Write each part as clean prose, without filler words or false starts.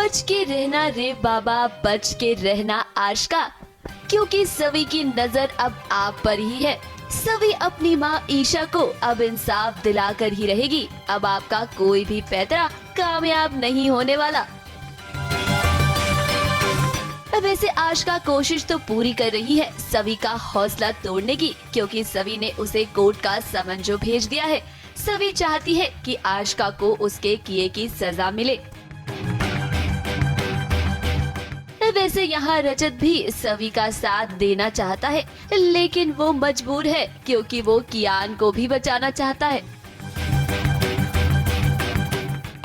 बच के रहना रे बाबा, बच के रहना आशिका, क्योंकि सभी की नजर अब आप पर ही है। सभी अपनी माँ ईशा को अब इंसाफ दिलाकर ही रहेगी। अब आपका कोई भी पैतरा कामयाब नहीं होने वाला। वैसे आशिका कोशिश तो पूरी कर रही है सभी का हौसला तोड़ने की, क्योंकि सभी ने उसे कोर्ट का समन जो भेज दिया है। सभी चाहती है कि आशिका को उसके किए की सजा मिले। वैसे यहाँ रजत भी सभी का साथ देना चाहता है, लेकिन वो मजबूर है क्योंकि वो कियान को भी बचाना चाहता है।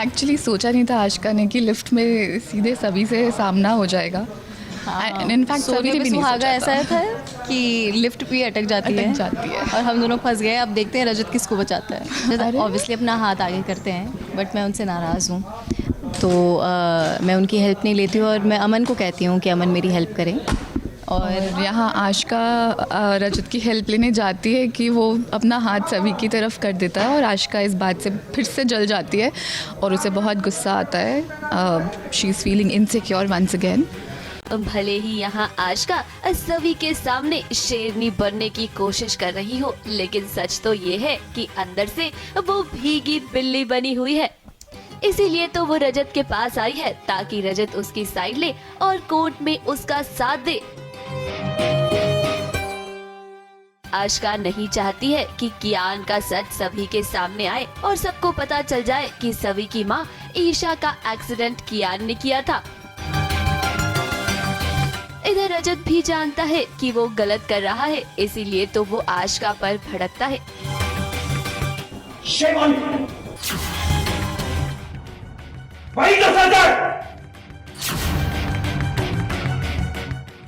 एक्चुअली सोचा नहीं था आशिका ने कि लिफ्ट में सीधे सभी से सामना हो जाएगा। इनफैक्ट सभी ने भी नहीं सोचा ऐसा था कि लिफ्ट भी अटक जाती है और हम दोनों फंस गए। अब देखते हैं रजत किसको बचाता है। ऑब्वियसली अपना हाथ आगे करते हैं, बट मैं उनसे नाराज़ हूँ, तो मैं उनकी हेल्प नहीं लेती हूँ और मैं अमन को कहती हूँ कि अमन मेरी हेल्प करें। और यहाँ आशिका रजत की हेल्प लेने जाती है कि वो अपना हाथ सभी की तरफ कर देता है और आशिका इस बात से फिर से जल जाती है और उसे बहुत गुस्सा आता है। She is feeling insecure once again. भले ही यहाँ आशिका सभी के सामने शेरनी बनने की कोशिश कर रही हो, लेकिन सच तो ये है कि अंदर से वो भीगी बिल्ली बनी हुई है। इसीलिए तो वो रजत के पास आई है ताकि रजत उसकी साइड ले और कोर्ट में उसका साथ दे। आशिका नहीं चाहती है कि कियान का सच सभी के सामने आए और सबको पता चल जाए कि सभी की माँ ईशा का एक्सीडेंट कियान ने किया था। इधर रजत भी जानता है कि वो गलत कर रहा है, इसीलिए तो वो आशिका पर भड़कता है।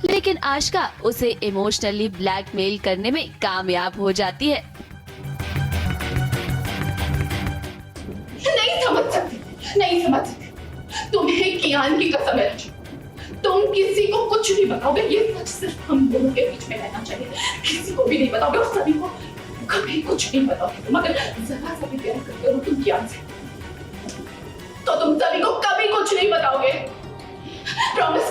लेकिन आशिका उसे इमोशनली ब्लैकमेल करने में कामयाब हो जाती है। नहीं समझ सकती। तुम्हें कियान की कसम है, तुम किसी को कुछ नहीं बताओगे। ये सच सिर्फ हम दोनों के बीच में रहना चाहिए। किसी को भी नहीं बताओगे और सभी को कभी कुछ नहीं बताओगे। तुम अगर जरा सा भी प्यार करते हो तुम कियान से, तो तुम सभी को कभी कुछ नहीं बताओगे। प्रॉमिस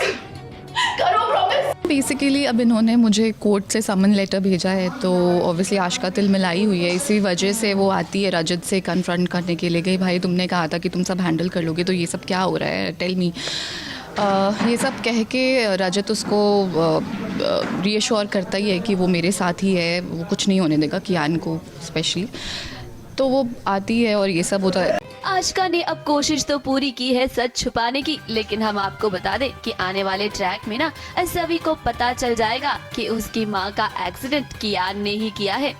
करो प्रॉमिस। बेसिकली अब इन्होंने मुझे कोर्ट से समन लेटर भेजा है, तो ऑब्वियसली आशिका तिल मिलाई हुई है। इसी वजह से वो आती है रजत से कन्फ्रंट करने के लिए। गई भाई तुमने कहा था कि तुम सब हैंडल कर लोगे, तो ये सब क्या हो रहा है, टेल मी। ये सब कह के रजत उसको रीअश्योर करता ही है कि वो मेरे साथ ही है, वो कुछ नहीं होने देगा कियान को स्पेशली। तो वो आती है और ये सब होता है। आशिका ने अब कोशिश तो पूरी की है सच छुपाने की, लेकिन हम आपको बता दें कि आने वाले ट्रैक में ना सभी को पता चल जाएगा कि उसकी माँ का एक्सीडेंट कियान ने ही किया है।